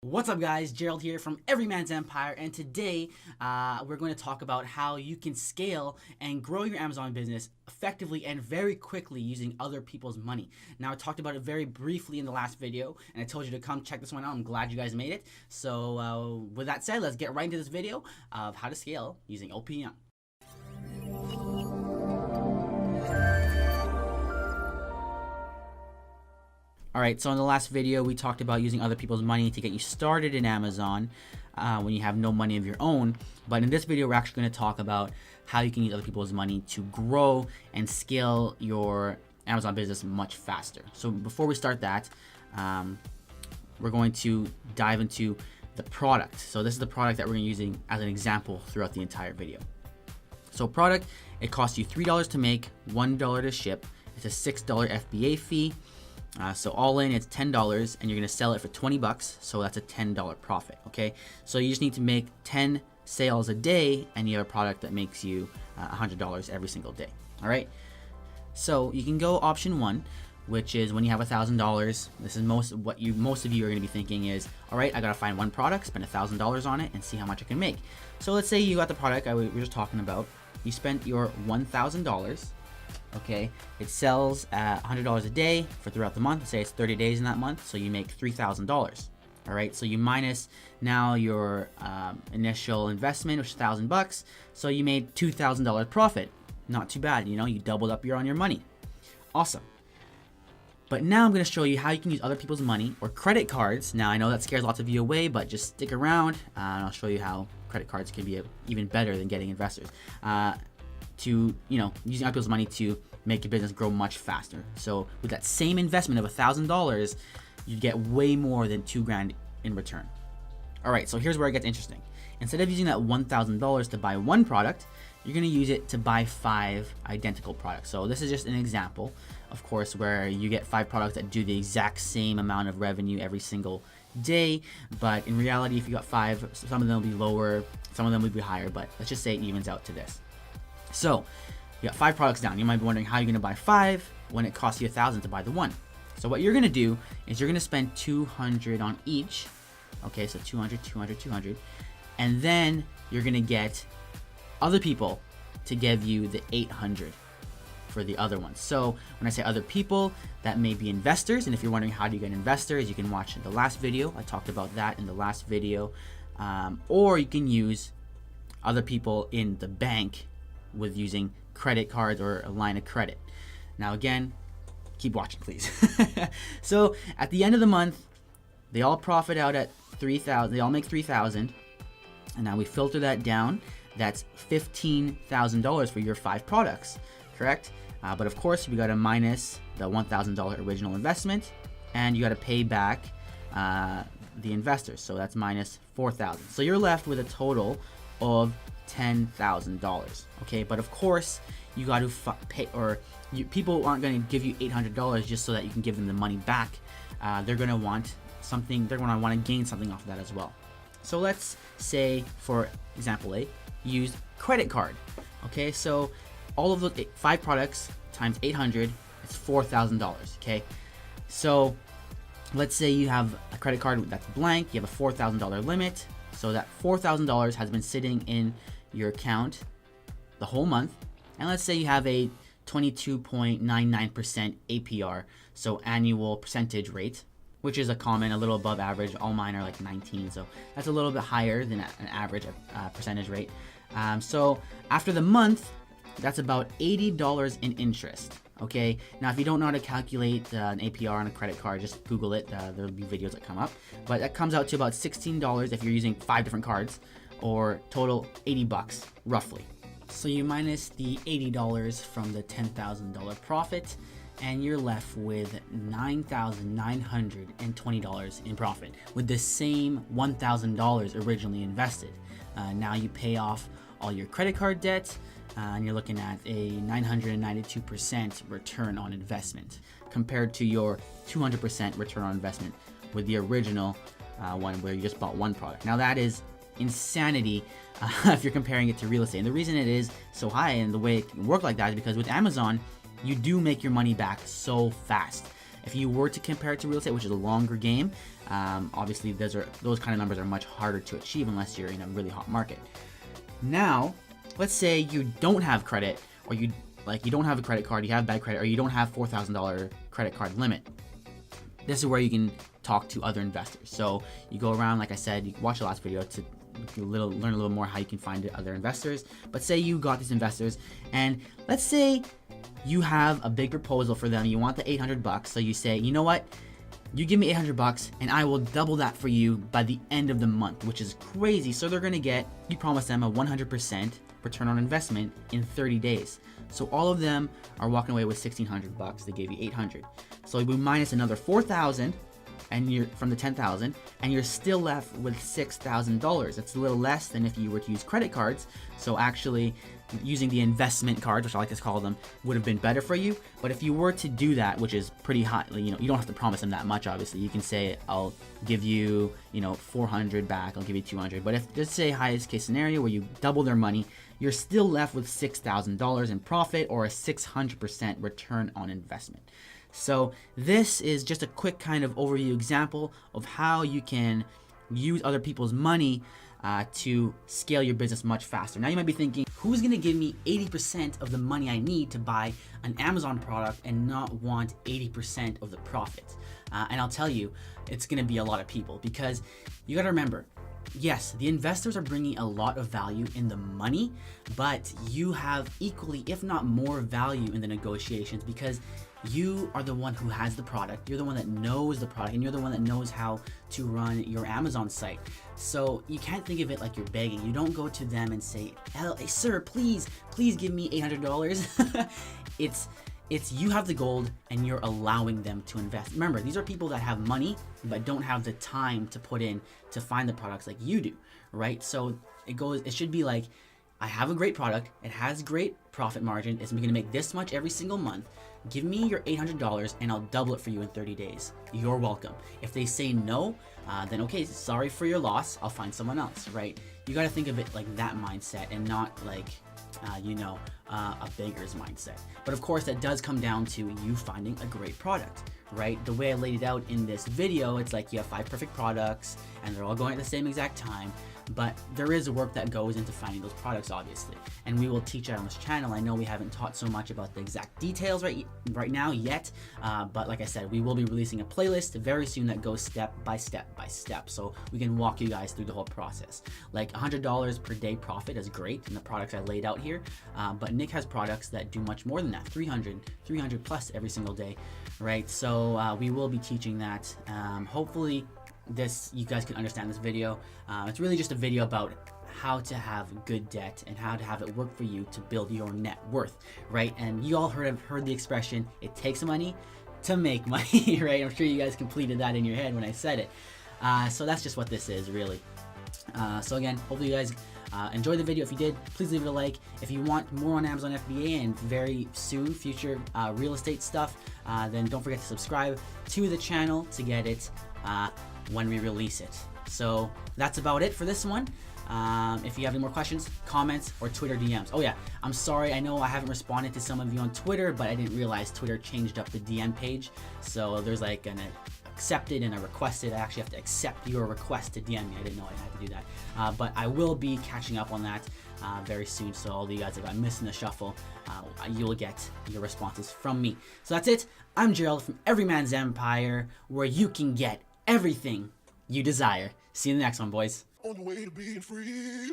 What's up guys, Gerald here from Everyman's Empire, and today we're going to talk about how you can scale and grow your Amazon business effectively and very quickly using other people's money. Now I talked about it very briefly in the last video and I told you to come check this one out. I'm glad you guys made it. So with that said, let's get right into this video of how to scale using OPM. Alright, so in the last video we talked about using other people's money to get you started in Amazon when you have no money of your own. But in this video we're actually going to talk about how you can use other people's money to grow and scale your Amazon business much faster. So before we start that, we're going to dive into the product. So this is the product that we're going to be using as an example throughout the entire video. So product, it costs you $3 to make, $1 to ship. It's a $6 FBA fee. So all in, it's $10, and you're gonna sell it for 20 bucks. So that's a $10 profit. Okay, so you just need to make 10 sales a day, and you have a product that makes you $100 every single day. All right. So you can go option one, which is when you have $1,000. This is most of you are gonna be thinking is, all right, I gotta find one product, spend $1,000 on it, and see how much I can make. So let's say you got the product we were just talking about. You spent your $1,000. Okay, it sells at $100 a day for throughout the month. Let's say it's 30 days in that month, so you make $3,000. All right, so you minus now your initial investment, which is $1,000, so you made $2,000 profit. Not too bad, you know, you doubled up on your money. Awesome. But now I'm going to show you how you can use other people's money or credit cards. Now I know that scares lots of you away, but just stick around and I'll show you how credit cards can be even better than getting investors. To, you know, using other people's money to make your business grow much faster. So with that same investment of $1,000, you get way more than $2,000 in return. All right, so here's where it gets interesting. Instead of using that $1,000 to buy one product, you're gonna use it to buy 5 identical products. So this is just an example, of course, where you get 5 products that do the exact same amount of revenue every single day. But in reality, if you got 5, some of them will be lower, some of them will be higher, but let's just say it evens out to this. So you got 5 products down. You might be wondering how you're going to buy 5 when it costs you $1,000 to buy the one. So what you're going to do is you're going to spend $200 on each. Okay, so 200, 200, 200. And then you're going to get other people to give you the 800 for the other ones. So when I say other people, that may be investors. And if you're wondering how do you get investors, you can watch the last video. I talked about that in the last video. Or you can use other people in the bank with using credit cards or a line of credit. Now again, keep watching please. So at the end of the month, they all profit out at $3,000. They all make $3,000, and now we filter that down. That's $15,000 for your 5 products, correct? But of course, we got to minus the $1,000 original investment, and you got to pay back the investors. So that's minus $4,000. So you're left with a total of $10,000. Okay, but of course you got to pay, or people aren't going to give you $800 just so that you can give them the money back. They're going to want something. They're going to want to gain something off of that as well. So let's say, for example A, use credit card. Okay, so all of the 5 products times 800, it's $4,000. Okay, so let's say you have a credit card that's blank. You have a $4,000 limit. So that $4,000 has been sitting in your account the whole month. And let's say you have a 22.99% APR, so annual percentage rate, which is a little above average. All mine are like 19, so that's a little bit higher than an average percentage rate. So after the month, that's about $80 in interest. Okay, now if you don't know how to calculate an APR on a credit card, just Google it. There'll be videos that come up. But that comes out to about $16 if you're using 5 different cards, or total 80 bucks roughly. So you minus the $80 from the $10,000 profit, and you're left with $9,920 in profit with the same $1,000 originally invested. Now you pay off all your credit card debt, and you're looking at a 992% return on investment compared to your 200% return on investment with the original one where you just bought one product. Now that is insanity if you're comparing it to real estate. And the reason it is so high and the way it can work like that is because with Amazon, you do make your money back so fast. If you were to compare it to real estate, which is a longer game, obviously those kind of numbers are much harder to achieve unless you're in a really hot market. Now, let's say you don't have credit, or you don't have a credit card, you have bad credit, or you don't have $4,000 credit card limit. This is where you can talk to other investors. So you go around, like I said, you can watch the last video to learn a little more how you can find other investors. But say you got these investors, and let's say you have a big proposal for them. You want the $800, so you say, you know what? You give me $800 and I will double that for you by the end of the month, which is crazy. So they're gonna get, you promise them a 100% return on investment in 30 days. So all of them are walking away with $1,600. They gave you $800. So we minus another $4,000 and you're from the $10,000, and you're still left with $6,000. That's a little less than if you were to use credit cards. So actually, using the investment cards, which I like to call them, would have been better for you. But if you were to do that, which is pretty high, you don't have to promise them that much. Obviously, you can say, I'll give you, 400 back. I'll give you 200. But if, just say, highest case scenario where you double their money, you're still left with $6,000 in profit, or a 600% return on investment. So this is just a quick kind of overview example of how you can use other people's money to scale your business much faster. Now you might be thinking, who's gonna give me 80% of the money I need to buy an Amazon product and not want 80% of the profit? And I'll tell you, it's gonna be a lot of people, because you gotta remember, yes, the investors are bringing a lot of value in the money, but you have equally, if not more, value in the negotiations, because you are the one who has the product, you're the one that knows the product, and you're the one that knows how to run your Amazon site. So you can't think of it like you're begging. You don't go to them and say, hey, sir, please give me $800. It's you have the gold and you're allowing them to invest. Remember, these are people that have money but don't have the time to put in to find the products like you do, right? So it should be like, I have a great product, it has great profit margin, it's gonna make this much every single month. Give me your $800 and I'll double it for you in 30 days. You're welcome. If they say no, then okay, sorry for your loss, I'll find someone else, right? You gotta think of it like that mindset, and not like, a beggar's mindset. But of course, that does come down to you finding a great product, right? The way I laid it out in this video, it's like you have 5 perfect products and they're all going at the same exact time. But there is work that goes into finding those products, obviously, and we will teach that on this channel. I know we haven't taught so much about the exact details right now yet, but like I said, we will be releasing a playlist very soon that goes step by step, so we can walk you guys through the whole process. Like $100 per day profit is great in the products I laid out here, but Nick has products that do much more than that, 300 plus every single day, right? So we will be teaching that. Hopefully you guys can understand this video. It's really just a video about how to have good debt and how to have it work for you to build your net worth, right? And you all have heard the expression, it takes money to make money, right? I'm sure you guys completed that in your head when I said it. So that's just what this is, really. So again, hopefully you guys enjoyed the video. If you did, please leave it a like. If you want more on Amazon FBA and very soon future real estate stuff, then don't forget to subscribe to the channel to get it when we release it. So that's about it for this one. If you have any more questions, comments, or Twitter DMs. Oh yeah, I'm sorry, I know I haven't responded to some of you on Twitter, but I didn't realize Twitter changed up the DM page. So there's like an accepted and a requested. I actually have to accept your request to DM me. I didn't know I had to do that. But I will be catching up on that very soon. So all of you guys that got missed in the shuffle, you'll get your responses from me. So that's it. I'm Gerald from Everyman's Empire, where you can get everything you desire. See you in the next one, boys. On the way to being free.